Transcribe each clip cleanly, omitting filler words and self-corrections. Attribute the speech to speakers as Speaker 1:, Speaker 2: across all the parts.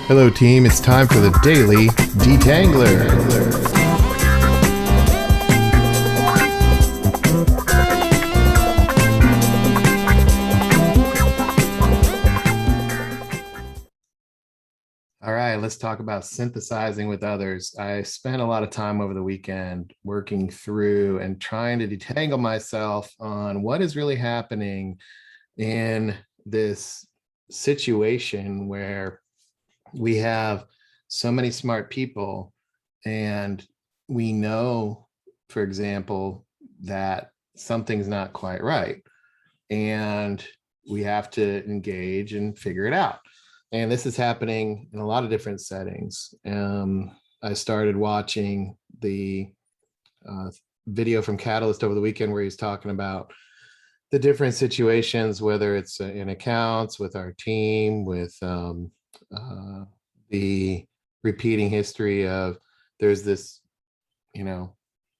Speaker 1: Hello, team. It's time for the Daily Detangler. All right, let's talk about synthesizing with others. I spent a lot of time over the weekend working through and trying to detangle myself on what is really happening in this situation where we have so many smart people and we know, for example, that something's not quite right and we have to engage and figure it out. And this is happening in a lot of different settings. I started watching the video from Catalyst over the weekend where he's talking about the different situations, whether it's in accounts, with our team, with the repeating history of there's this,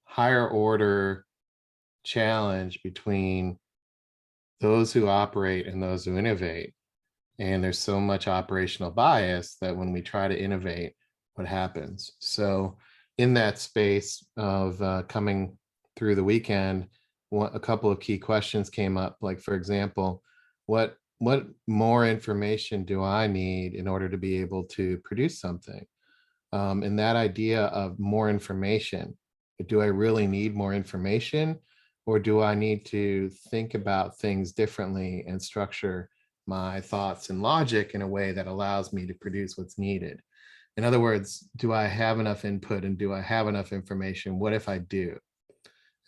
Speaker 1: higher order challenge between those who operate and those who innovate. And there's so much operational bias that when we try to innovate, what happens? So in that space of coming through the weekend, a couple of key questions came up. Like, for example, what more information do I need in order to be able to produce something? And that idea of more information, do I really need more information? Or do I need to think about things differently and structure my thoughts and logic in a way that allows me to produce what's needed? In other words, do I have enough input and do I have enough information? What if I do?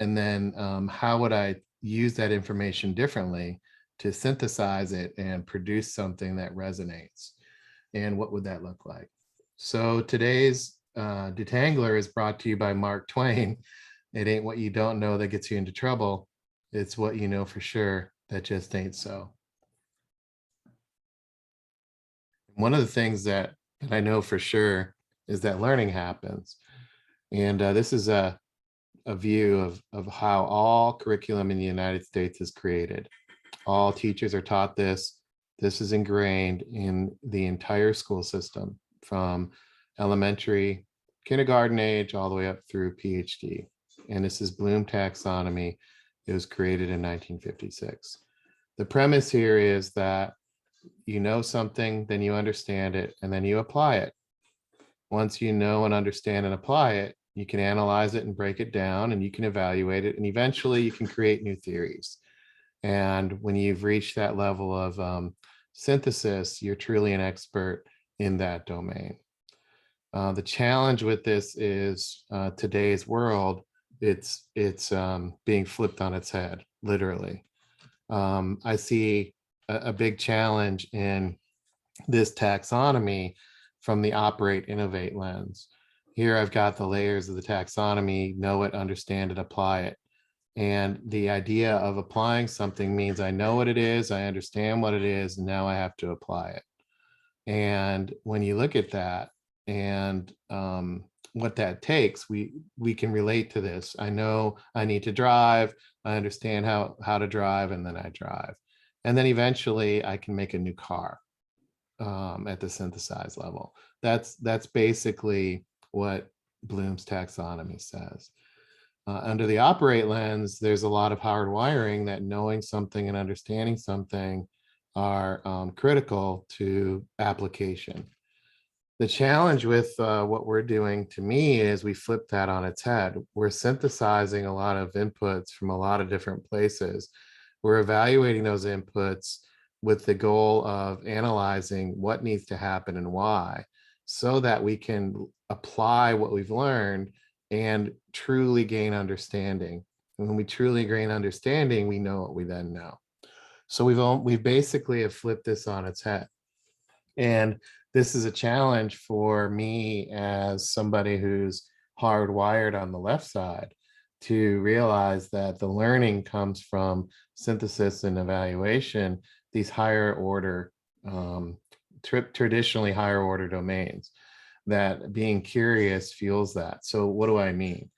Speaker 1: And then how would I use that information differently to synthesize it and produce something that resonates? And what would that look like? So today's Detangler is brought to you by Mark Twain. It ain't what you don't know that gets you into trouble. It's what you know for sure that just ain't so. One of the things that I know for sure is that learning happens. And this is a view of how all curriculum in the United States is created. All teachers are taught this. This is ingrained in the entire school system from elementary, kindergarten age, all the way up through PhD. And this is Bloom taxonomy. It was created in 1956. The premise here is that you know something, then you understand it, and then you apply it. Once you know and understand and apply it, you can analyze it and break it down, and you can evaluate it, and eventually you can create new theories. And when you've reached that level of synthesis, you're truly an expert in that domain. The challenge with this is today's world, it's being flipped on its head, literally. I see a big challenge in this taxonomy from the operate innovate lens. Here I've got the layers of the taxonomy: know it, understand it, apply it. And the idea of applying something means I know what it is, I understand what it is, and now I have to apply it. And when you look at that and what that takes, we can relate to this. I know I need to drive, I understand how to drive, and then I drive. And then eventually I can make a new car at the synthesized level. That's basically what Bloom's taxonomy says. Under the operate lens, there's a lot of hard wiring that knowing something and understanding something are critical to application. The challenge with what we're doing, to me, is we flip that on its head. We're synthesizing a lot of inputs from a lot of different places. We're evaluating those inputs with the goal of analyzing what needs to happen and why, so that we can apply what we've learned and truly gain understanding. And when we truly gain understanding, we know what we then know. So we've basically have flipped this on its head. And this is a challenge for me as somebody who's hardwired on the left side to realize that the learning comes from synthesis and evaluation, these higher order, traditionally higher order domains, that being curious fuels that. So what do I mean?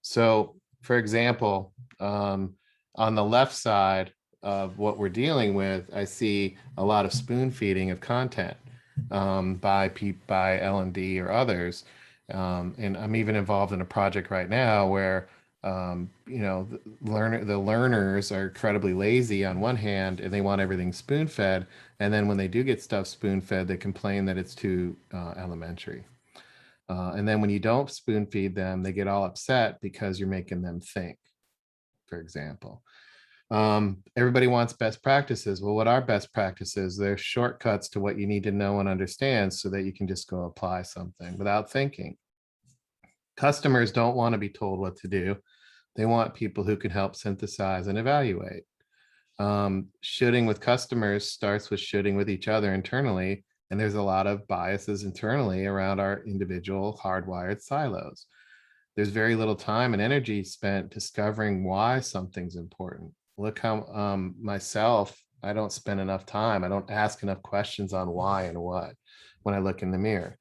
Speaker 1: So for example, on the left side of what we're dealing with, I see a lot of spoon feeding of content. by L&D or others. And I'm even involved in a project right now where the learners are incredibly lazy on one hand, and they want everything spoon fed. And then when they do get stuff spoon fed, they complain that it's too elementary. And then when you don't spoon feed them, they get all upset because you're making them think, for example. Everybody wants best practices. Well, what are best practices? They're shortcuts to what you need to know and understand so that you can just go apply something without thinking. Customers don't want to be told what to do. They want people who can help synthesize and evaluate. Shooting with customers starts with shooting with each other internally, and there's a lot of biases internally around our individual hardwired silos. There's very little time and energy spent discovering why something's important. Look how myself, I don't spend enough time. I don't ask enough questions on why and what when I look in the mirror.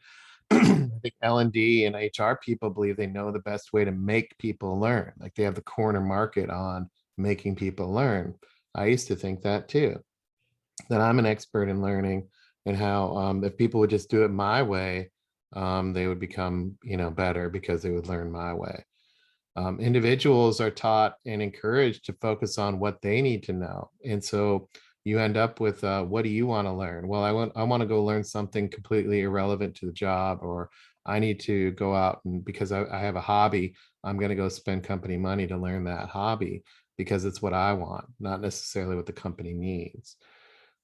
Speaker 1: I think L&D and HR people believe they know the best way to make people learn. Like they have the corner market on making people learn. I used to think that too, that I'm an expert in learning, and how if people would just do it my way, they would become, better because they would learn my way. Individuals are taught and encouraged to focus on what they need to know. And so you end up with, what do you want to learn? Well, I want to go learn something completely irrelevant to the job, or I need to go out and because I have a hobby, I'm going to go spend company money to learn that hobby because it's what I want, not necessarily what the company needs.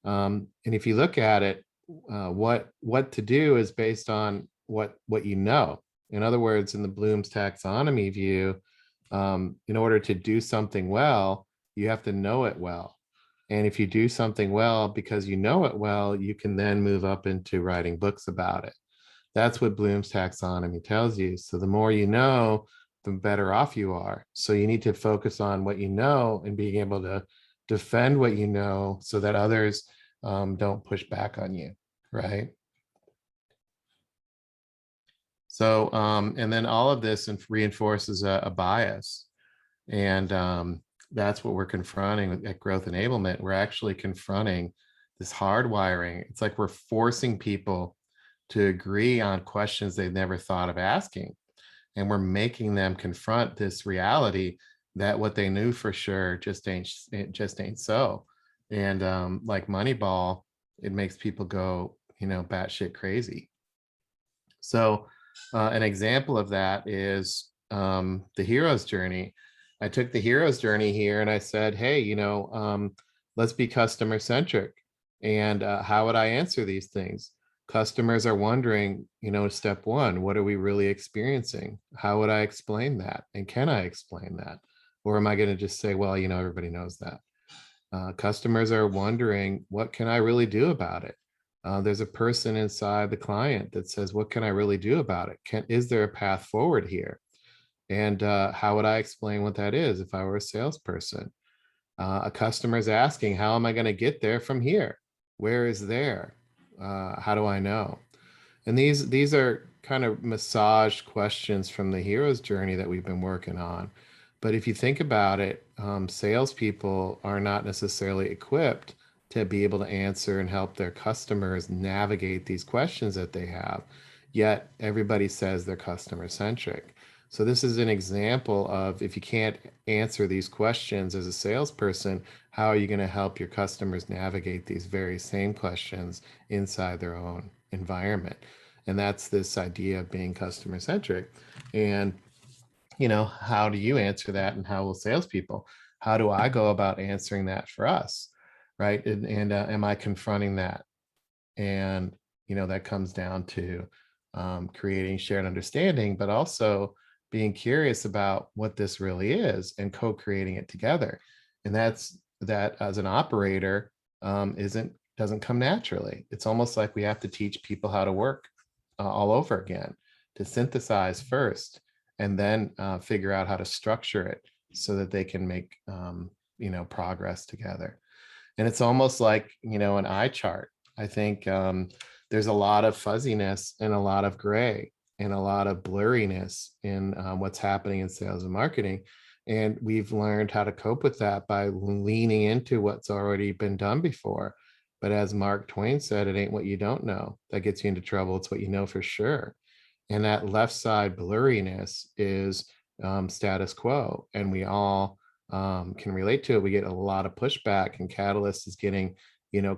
Speaker 1: And if you look at it, what to do is based on what you know. In other words, in the Bloom's taxonomy view, in order to do something well, you have to know it well. And if you do something well because you know it well, you can then move up into writing books about it. That's what Bloom's taxonomy tells you. So the more you know, the better off you are. So you need to focus on what you know and being able to defend what you know so that others don't push back on you, right? So, and then all of this reinforces a bias. And that's what we're confronting at growth enablement. We're actually confronting this hardwiring. It's like we're forcing people to agree on questions they've never thought of asking. And we're making them confront this reality that what they knew for sure just ain't so. And like Moneyball, it makes people go, batshit crazy. So an example of that is the hero's journey. I took the hero's journey here and I said, hey, let's be customer centric. And how would I answer these things? Customers are wondering, step one, what are we really experiencing? How would I explain that? And can I explain that? Or am I going to just say, well, everybody knows that? Customers are wondering, what can I really do about it? There's a person inside the client that says, what can I really do about it? Is there a path forward here? And how would I explain what that is if I were a salesperson? A customer is asking, how am I going to get there from here? Where is there? How do I know? And these are kind of massaged questions from the hero's journey that we've been working on. But if you think about it, salespeople are not necessarily equipped to be able to answer and help their customers navigate these questions that they have. Yet everybody says they're customer centric. So this is an example of, if you can't answer these questions as a salesperson, how are you going to help your customers navigate these very same questions inside their own environment? And that's this idea of being customer centric. And how do you answer that, and how will salespeople? How do I go about answering that for us, right? And am I confronting that? And that comes down to creating shared understanding, but also being curious about what this really is and co-creating it together. And that as an operator doesn't come naturally. It's almost like we have to teach people how to work all over again, to synthesize first and then figure out how to structure it so that they can make progress together. And it's almost like an eye chart. I think there's a lot of fuzziness and a lot of gray and a lot of blurriness in what's happening in sales and marketing. And we've learned how to cope with that by leaning into what's already been done before. But as Mark Twain said, it ain't what you don't know that gets you into trouble. It's what you know for sure. And that left side blurriness is status quo. And we all can relate to it. We get a lot of pushback, and Catalyst is getting,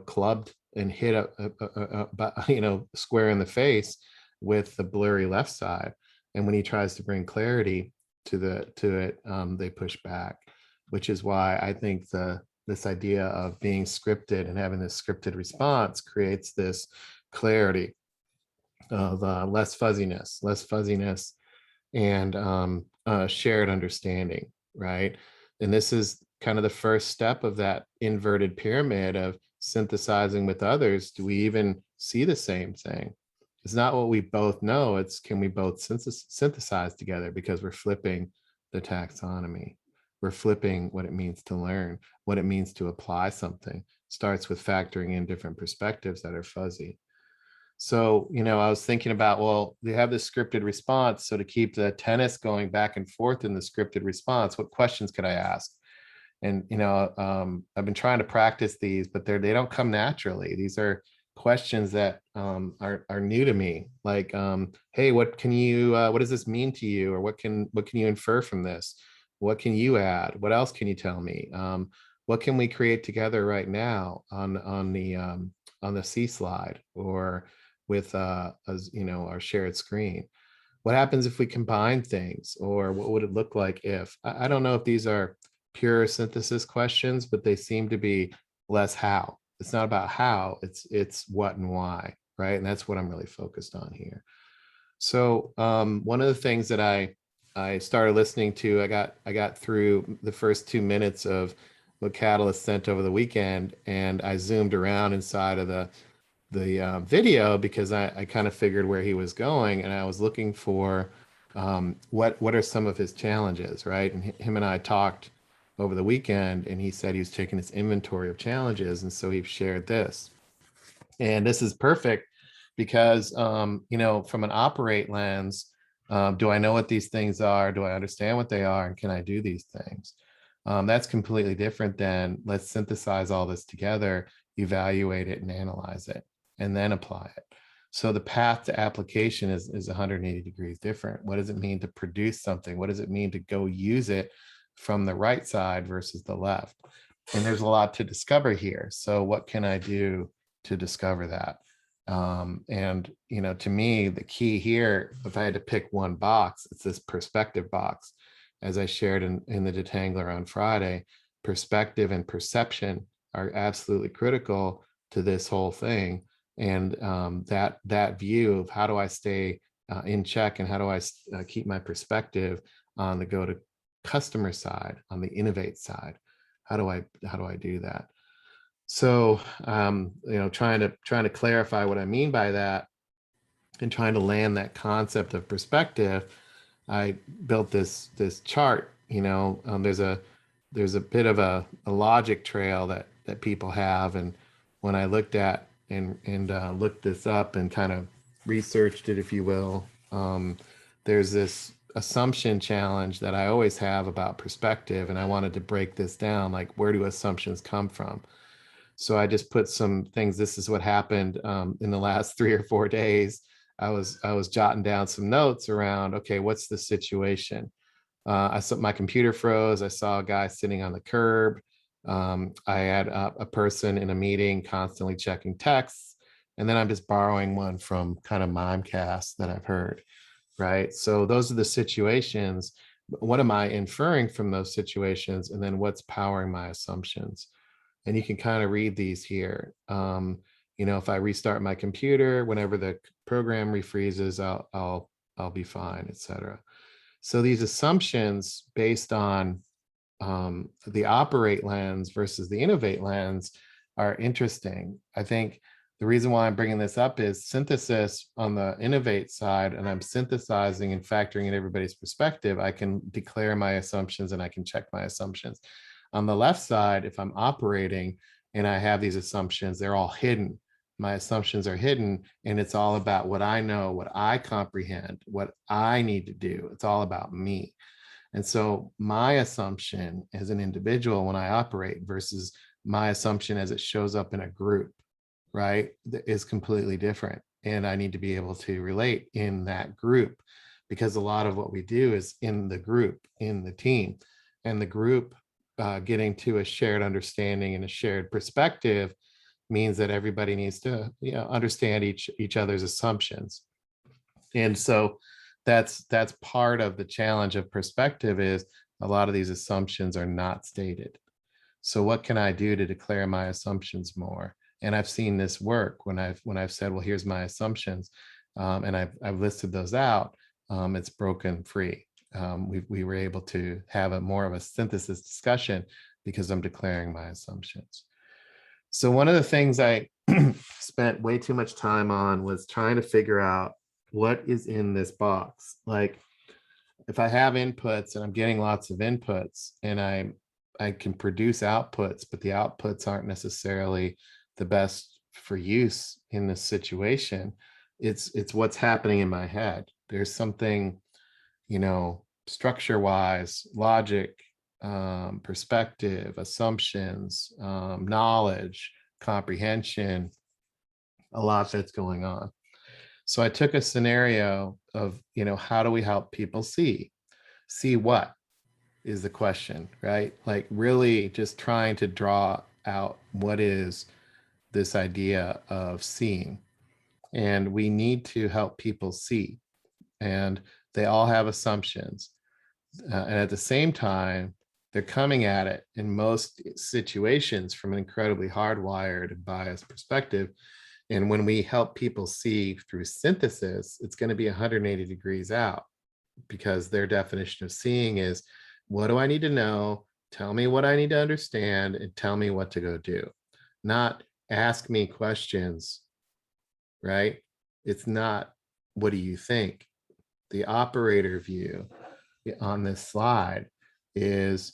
Speaker 1: clubbed and hit square in the face with the blurry left side. And when he tries to bring clarity to it, they push back, which is why I think this idea of being scripted and having this scripted response creates this clarity of less fuzziness, and shared understanding, right? And this is kind of the first step of that inverted pyramid of synthesizing with others. Do we even see the same thing? It's not what we both know, it's can we both synthesize together, because we're flipping the taxonomy. We're flipping what it means to learn, what it means to apply something. Starts with factoring in different perspectives that are fuzzy. So, I was thinking about, well, they have this scripted response. So to keep the tennis going back and forth in the scripted response, what questions could I ask? And, I've been trying to practice these, but they don't come naturally. These are questions that are new to me. Like, hey, what does this mean to you? Or what can you infer from this? What can you add? What else can you tell me? What can we create together right now on the C slide, or with our shared screen? What happens if we combine things, or what would it look like if? I don't know if these are pure synthesis questions, but they seem to be less how. It's not about how, it's what and why, right? And that's what I'm really focused on here. So one of the things that I started listening to, I got through the first 2 minutes of what Catalyst sent over the weekend, and I zoomed around inside of the video, because I kind of figured where he was going, and I was looking for what are some of his challenges, right? And him and I talked over the weekend, and he said he was taking this inventory of challenges, and so he shared this. And this is perfect because, from an operate lens, do I know what these things are? Do I understand what they are? And can I do these things? That's completely different than let's synthesize all this together, evaluate it and analyze it, and then apply it. So the path to application is 180 degrees different. What does it mean to produce something? What does it mean to go use it from the right side versus the left? And there's a lot to discover here. So what can I do to discover that? And to me, the key here, if I had to pick one box, it's this perspective box. As I shared in the Detangler on Friday, perspective and perception are absolutely critical to this whole thing. And that view of how do I stay in check, and how do I keep my perspective on the go to customer side, on the innovate side? How do I do that? So trying to clarify what I mean by that, and trying to land that concept of perspective, I built this chart. There's a bit of a logic trail that people have, and when I looked at and looked this up and kind of researched it, if you will, there's this assumption challenge that I always have about perspective, and I wanted to break this down. Like, where do assumptions come from? So I just put some things. This is what happened in the last 3 or 4 days. I was jotting down some notes around, okay, what's the situation? I saw my computer froze. I saw a guy sitting on the curb. I had a person in a meeting constantly checking texts. And then I'm just borrowing one from kind of Mimecast that I've heard, right? So those are the situations. What am I inferring from those situations? And then what's powering my assumptions? And you can kind of read these here. If I restart my computer, whenever the program refreezes, I'll be fine, etc. So these assumptions based on the operate lens versus the innovate lens are interesting. I think the reason why I'm bringing this up is synthesis on the innovate side, and I'm synthesizing and factoring in everybody's perspective. I can declare my assumptions and I can check my assumptions. On the left side, if I'm operating and I have these assumptions, they're all hidden. My assumptions are hidden, and it's all about what I know, what I comprehend, what I need to do. It's all about me. And so my assumption as an individual when I operate versus my assumption as it shows up in a group, right, is completely different. And I need to be able to relate in that group, because a lot of what we do is in the group, in the team, and the group getting to a shared understanding and a shared perspective means that everybody needs to, understand each other's assumptions. And so that's part of the challenge of perspective, is a lot of these assumptions are not stated. So what can I do to declare my assumptions more? And I've seen this work when I've said, well, here's my assumptions, and I've listed those out. It's broken free. We were able to have a more of a synthesis discussion because I'm declaring my assumptions. So one of the things I spent way too much time on was trying to figure out what is in this box. Like, if I have inputs and I'm getting lots of inputs, and I can produce outputs, but the outputs aren't necessarily the best for use in this situation. It's what's happening in my head. There's something, structure wise, logic, perspective, assumptions, knowledge, comprehension, a lot that's going on. So I took a scenario of, how do we help people see? See what is the question, right? Like, really just trying to draw out what is this idea of seeing. And we need to help people see. And they all have assumptions. And at the same time, they're coming at it in most situations from an incredibly hardwired and biased perspective. And when we help people see through synthesis, it's going to be 180 degrees out, because their definition of seeing is, what do I need to know? Tell me what I need to understand and tell me what to go do. Not ask me questions, right? It's not, what do you think? The operator view on this slide is,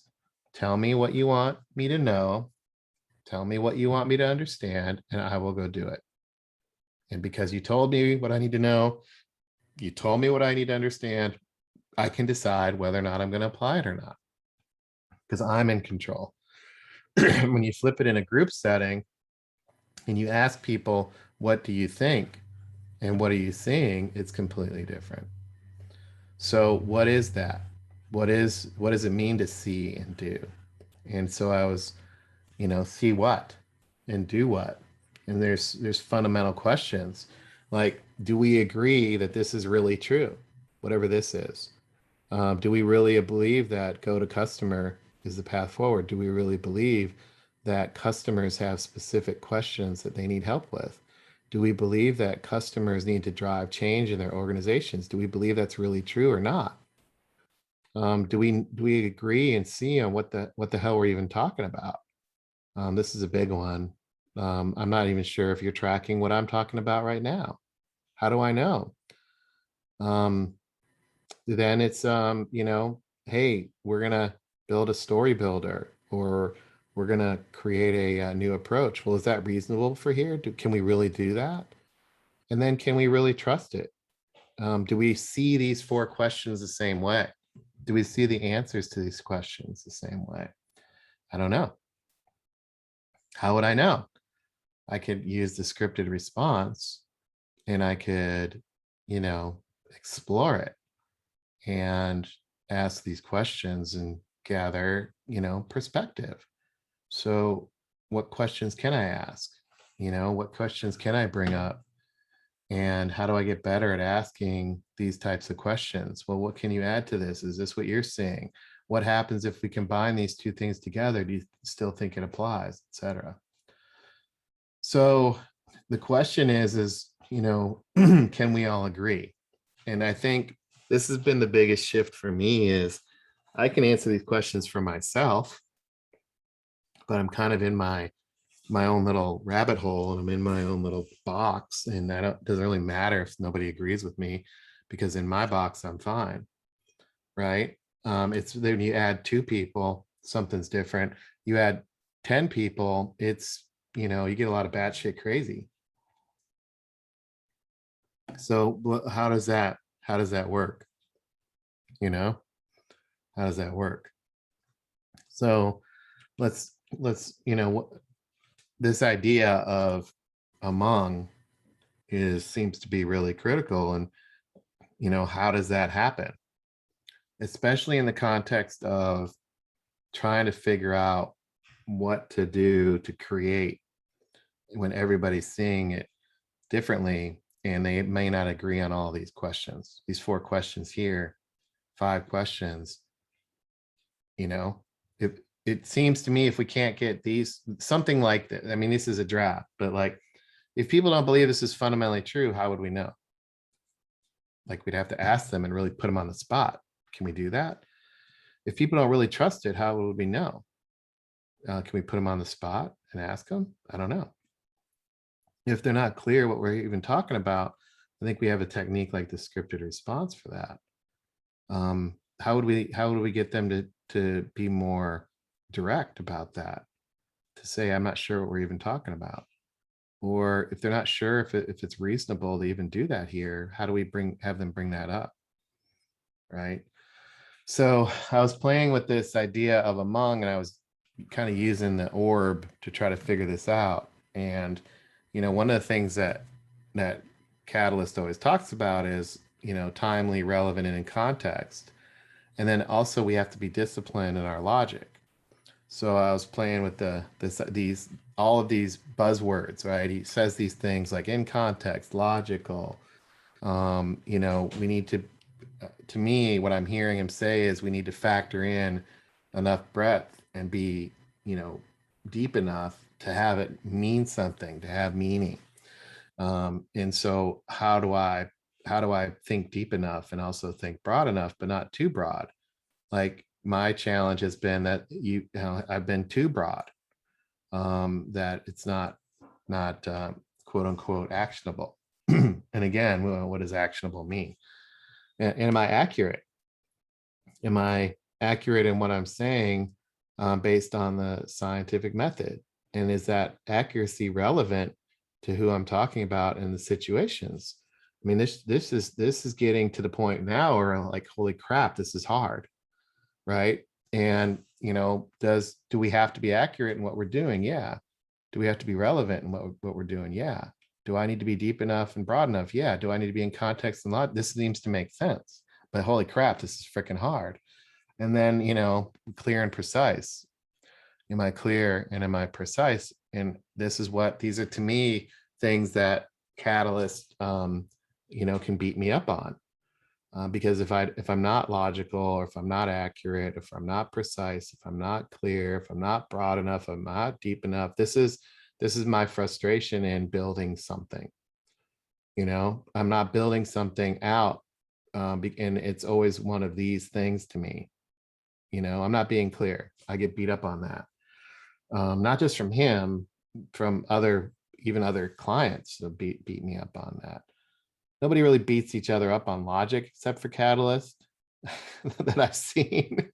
Speaker 1: tell me what you want me to know, tell me what you want me to understand, and I will go do it. And because you told me what I need to know, you told me what I need to understand, I can decide whether or not I'm going to apply it or not, because I'm in control. When you flip it in a group setting and you ask people, what do you think? And what are you seeing? It's completely different. So what is that? What does it mean to see and do? And so I was, see what and do what? And there's fundamental questions like, do we agree that this is really true? Whatever this is. Do we really believe that go to customer is the path forward? Do we really believe that customers have specific questions that they need help with? Do we believe that customers need to drive change in their organizations? Do we believe that's really true or not? Do we agree and see on what the hell we're even talking about? This is a big one. I'm not even sure if you're tracking what I'm talking about right now. How do I know? Then it's, hey, we're gonna build a story builder, or we're gonna create a new approach. Well, is that reasonable for here? Can we really do that? And then can we really trust it? Do we see these 4 questions the same way? Do we see the answers to these questions the same way? I don't know. How would I know? I could use the scripted response, and I could, explore it and ask these questions and gather, perspective. So what questions can I ask? What questions can I bring up? And how do I get better at asking these types of questions? Well, what can you add to this? Is this what you're seeing? What happens if we combine these 2 things together? Do you still think it applies, etc.? So the question is, can we all agree? And I think this has been the biggest shift for me, is I can answer these questions for myself, but I'm kind of in my own little rabbit hole, and I'm in my own little box, and doesn't really matter if nobody agrees with me, because in my box I'm fine, right? It's then you add 2 people, something's different. You add 10 people, it's, you get a lot of batshit crazy. So how does that work? How does that work? So let's this idea of among seems to be really critical. And, how does that happen? Especially in the context of trying to figure out what to do to create when everybody's seeing it differently and they may not agree on all these questions. These 4 questions here, 5 questions, you know, it seems to me if we can't get these, something like that, I mean, this is a draft, but like, if people don't believe this is fundamentally true, how would we know? Like, we'd have to ask them and really put them on the spot. Can we do that? If people don't really trust it, how would we know? Can we put them on the spot and ask them? I don't know. If they're not clear what we're even talking about, I think we have a technique like the scripted response for that. How would we get them to be more direct about that? To say, I'm not sure what we're even talking about. Or if they're not sure if it's reasonable to even do that here, how do we have them bring that up? Right. So I was playing with this idea of among, and I was kind of using the orb to try to figure this out. And, one of the things that Catalyst always talks about is, timely, relevant, and in context. And then also we have to be disciplined in our logic. So I was playing with all of these buzzwords, right? He says these things like in context, logical. We need to me, what I'm hearing him say is we need to factor in enough breadth and be, deep enough to have it mean something, to have meaning. And so how do I think deep enough and also think broad enough, but not too broad? Like, my challenge has been that I've been too broad, that it's not quote unquote actionable. And again, what does actionable mean? And am I accurate? Am I accurate in what I'm saying, based on the scientific method? And is that accuracy relevant to who I'm talking about in the situations? I mean, this is getting to the point now where I'm like, holy crap, this is hard, right? And do we have to be accurate in what we're doing? Yeah. Do we have to be relevant in what we're doing? Yeah. Do I need to be deep enough and broad enough? Yeah. Do I need to be in context and lot? This seems to make sense, but holy crap, this is freaking hard. And then, clear and precise. Am I clear and am I precise? And these are to me things that Catalyst, can beat me up on. Because if I'm not logical, or if I'm not accurate, if I'm not precise, if I'm not clear, if I'm not broad enough, if I'm not deep enough, this is my frustration in building something. I'm not building something out, and it's always one of these things to me. I'm not being clear. I get beat up on that, not just from him, from even other clients that beat me up on that. Nobody really beats each other up on logic except for Catalyst that I've seen.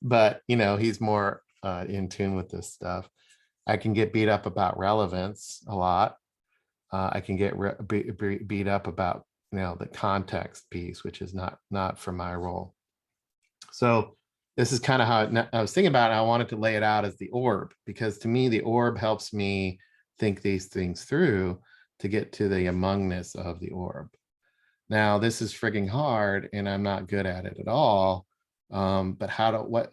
Speaker 1: But, he's more in tune with this stuff. I can get beat up about relevance a lot. I can get beat up about, the context piece, which is not for my role. So this is kind of how I was thinking about it. I wanted to lay it out as the orb, because to me, the orb helps me think these things through to get to the amongness of the orb. Now, this is frigging hard and I'm not good at it at all. But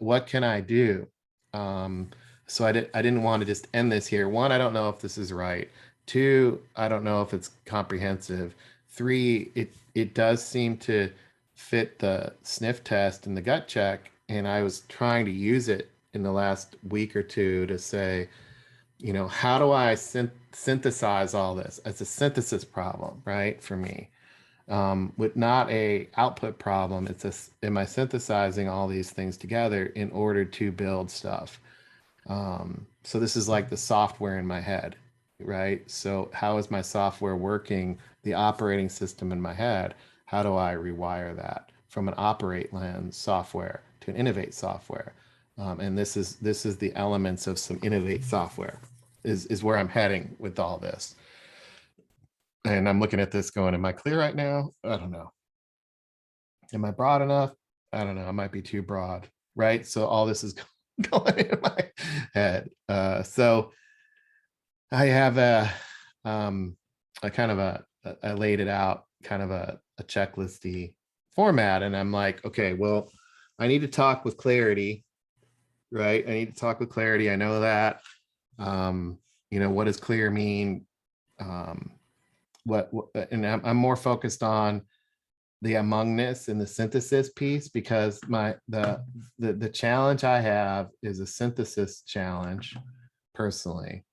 Speaker 1: what can I do? So I didn't want to just end this here. One, I don't know if this is right. Two, I don't know if it's comprehensive. Three, it does seem to fit the sniff test and the gut check. And I was trying to use it in the last week or two to say, how do I synthesize all this? It's a synthesis problem, right? For me, with not a output problem. Am I synthesizing all these things together in order to build stuff? So this is like the software in my head, right? So how is my software working? The operating system in my head, how do I rewire that from an operate lens software to an innovate software? And this is the elements of some innovate software is where I'm heading with all this. And I'm looking at this going, am I clear right now? I don't know. Am I broad enough? I don't know. I might be too broad, right? So all this is going in my head. So I have I kind of I laid it out kind of a checklisty format, and I'm like, okay, well, I need to talk with clarity, right? I need to talk with clarity. I know that. What does clear mean? Um, and I'm more focused on the amongness and the synthesis piece, because the challenge I have is a synthesis challenge personally,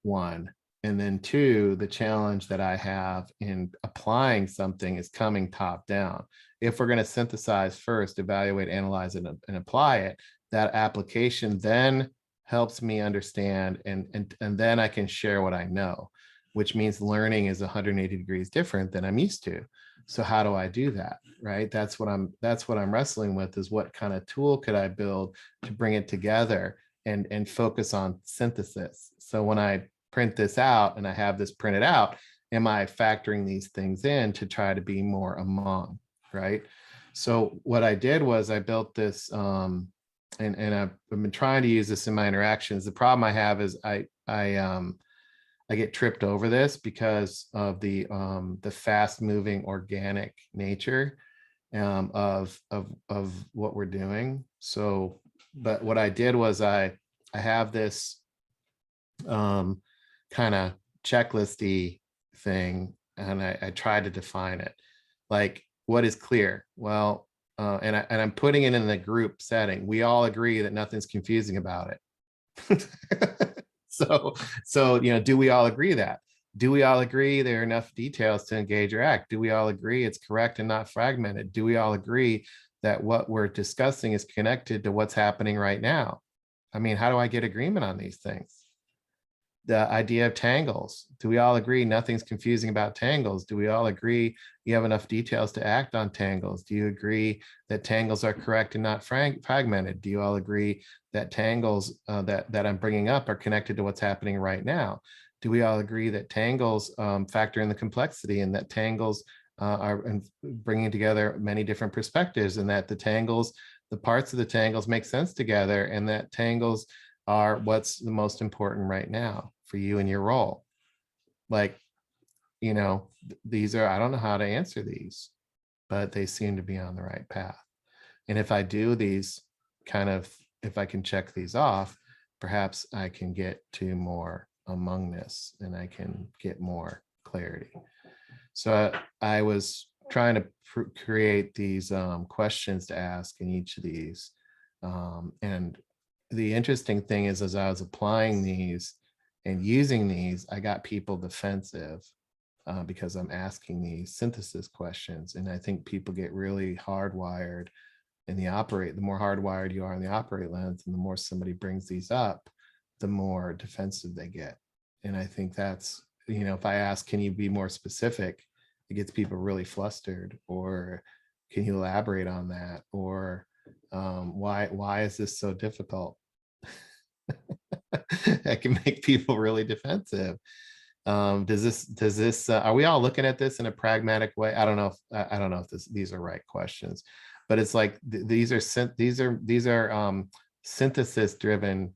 Speaker 1: one. And then two, the challenge that I have in applying something is coming top down. If we're going to synthesize first, evaluate, analyze, and apply it, that application then helps me understand, and then I can share what I know, which means learning is 180 degrees different than I'm used to. So how do I do that? Right? That's what I'm wrestling with, is what kind of tool could I build to bring it together and focus on synthesis. So when I print this out and I have this printed out, am I factoring these things in to try to be more among, right? So what I did was I built this, and I've been trying to use this in my interactions. The problem I have is I get tripped over this because of the fast moving organic nature of what we're doing. So, but what I did was I have this kind of checklisty thing, and I tried to define it. Like, what is clear? Well, and I'm putting it in the group setting. We all agree that nothing's confusing about it. So do we all agree that? Do we all agree there are enough details to engage or act? Do we all agree it's correct and not fragmented? Do we all agree that what we're discussing is connected to what's happening right now? I mean, how do I get agreement on these things? The idea of tangles. Do we all agree nothing's confusing about tangles? Do we all agree you have enough details to act on tangles? Do you agree that tangles are correct and not fragmented? Do you all agree that tangles that I'm bringing up are connected to what's happening right now? Do we all agree that tangles factor in the complexity, and that tangles are bringing together many different perspectives, and that the parts of the tangles make sense together, and that tangles are what's the most important right now for you and your role? Like, these are, I don't know how to answer these, but they seem to be on the right path. And if I do these if I can check these off, perhaps I can get to more amongness and I can get more clarity. So I was trying to create these questions to ask in each of these. And the interesting thing is, as I was applying these and using these, I got people defensive because I'm asking these synthesis questions. And I think people get really hardwired in the more hardwired you are in the operate lens, and the more somebody brings these up, the more defensive they get. And I think that's, if I ask, can you be more specific? It gets people really flustered. Or can you elaborate on that? Or why is this so difficult? That can make people really defensive. Does this are we all looking at this in a pragmatic way? I don't know if these are right questions, but it's like these are synthesis driven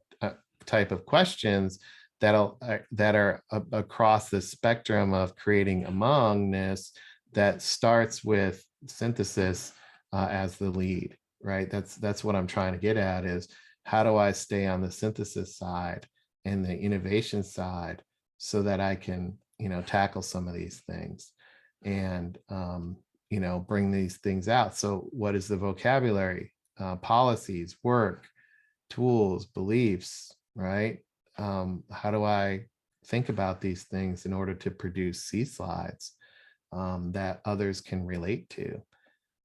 Speaker 1: type of questions that are across the spectrum of creating amongness, that starts with synthesis as the lead, right? That's what I'm trying to get at, is how do I stay on the synthesis side and the innovation side so that I can, tackle some of these things and, bring these things out. So what is the vocabulary, policies, work, tools, beliefs, right? How do I think about these things in order to produce C slides that others can relate to?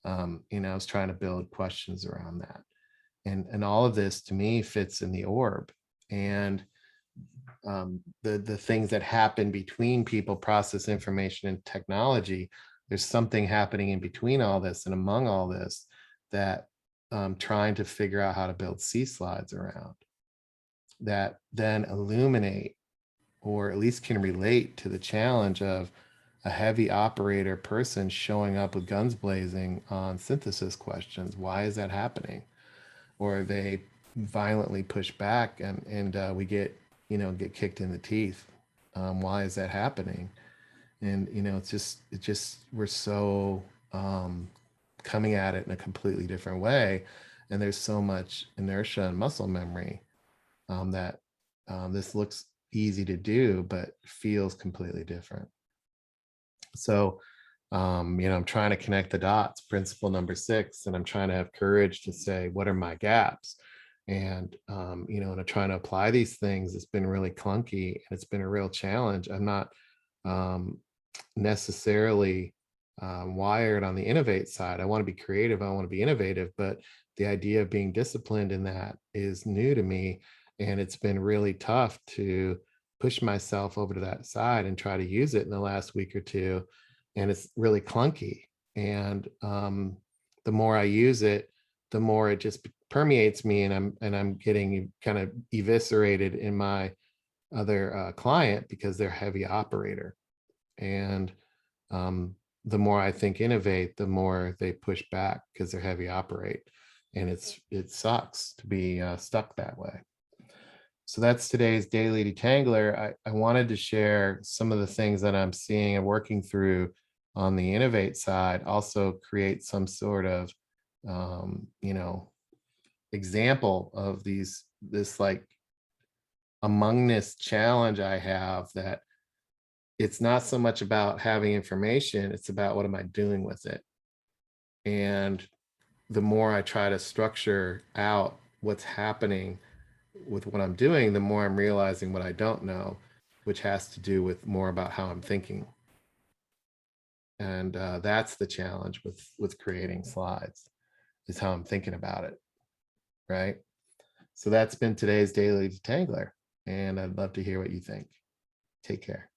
Speaker 1: I was trying to build questions around that. And all of this to me fits in the orb. And the things that happen between people, process, information, and technology, there's something happening in between all this and among all this that I'm trying to figure out how to build C slides around, that then illuminate, or at least can relate to, the challenge of a heavy operator person showing up with guns blazing on synthesis questions. Why is that happening? Or they violently push back, and we get kicked in the teeth Why is that happening? And we're so coming at it in a completely different way, and there's so much inertia and muscle memory that this looks easy to do but feels completely different. So I'm trying to connect the dots, principle number 6, and I'm trying to have courage to say, what are my gaps? And and I'm trying to apply these things. It's been really clunky and it's been a real challenge. I'm not um, necessarily wired on the innovate side. I want to be creative, I want to be innovative, but the idea of being disciplined in that is new to me. And it's been really tough to push myself over to that side and try to use it in the last week or two. And it's really clunky. And the more I use it, the more it just permeates me, and I'm getting kind of eviscerated in my other client because they're heavy operator. And um, the more I think innovate, the more they push back because they're heavy operate, and it sucks to be stuck that way. So that's today's Daily Detangler. I wanted to share some of the things that I'm seeing and working through on the innovate side, also create some sort of um, you know example of this like amongness challenge I have, that it's not so much about having information, it's about what am I doing with it. And the more I try to structure out what's happening with what I'm doing, the more I'm realizing what I don't know, which has to do with more about how I'm thinking. And that's the challenge with creating slides, is how I'm thinking about it, right? So that's been today's Daily Detangler, and I'd love to hear what you think. Take care.